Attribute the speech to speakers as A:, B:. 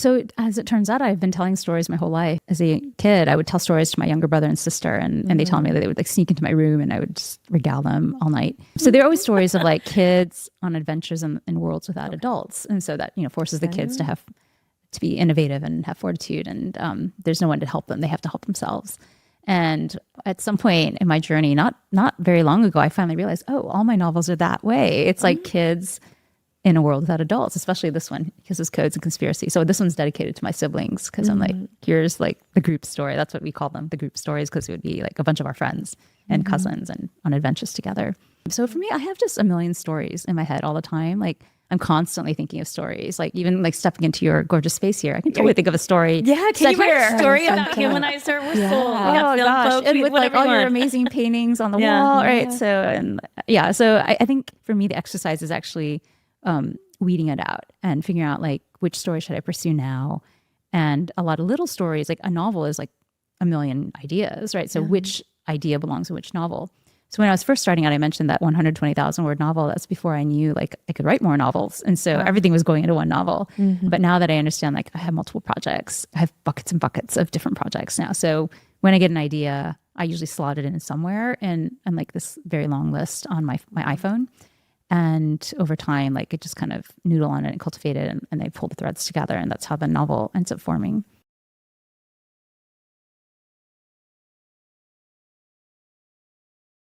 A: So as it turns out, I've been telling stories my whole life. As a kid, I would tell stories to my younger brother and sister, and they tell me that they would like sneak into my room and I would just regale them all night. So they're always stories of like kids on adventures in worlds without adults. And so that, forces the kids to be innovative and have fortitude, and there's no one to help them. They have to help themselves. And at some point in my journey, not very long ago, I finally realized, oh, all my novels are that way. It's like kids in a world without adults, especially this one, because it's codes and conspiracy. So this one's dedicated to my siblings, because I'm like, here's like the group story. That's what we call them, the group stories, because it would be like a bunch of our friends and cousins and on adventures together. So for me, I have just a million stories in my head all the time. Like I'm constantly thinking of stories, like even like stepping into your gorgeous space here. I can totally think of a story.
B: Yeah, can you write a story about HumanizeHer? We're full. We got film folks,
A: and with like all your amazing paintings on the wall, right? So I think for me, the exercise is actually weeding it out and figuring out like which story should I pursue now. And a lot of little stories, like a novel is like a million ideas, right? So which idea belongs in which novel? So when I was first starting out, I mentioned that 120,000 word novel. That's before I knew like I could write more novels. And so everything was going into one novel. But now that I understand, like I have multiple projects, I have buckets and buckets of different projects now. So when I get an idea, I usually slot it in somewhere and like this very long list on my iPhone. And over time, like it just kind of noodle on it and cultivate it, and they pull the threads together. And that's how the novel ends up forming.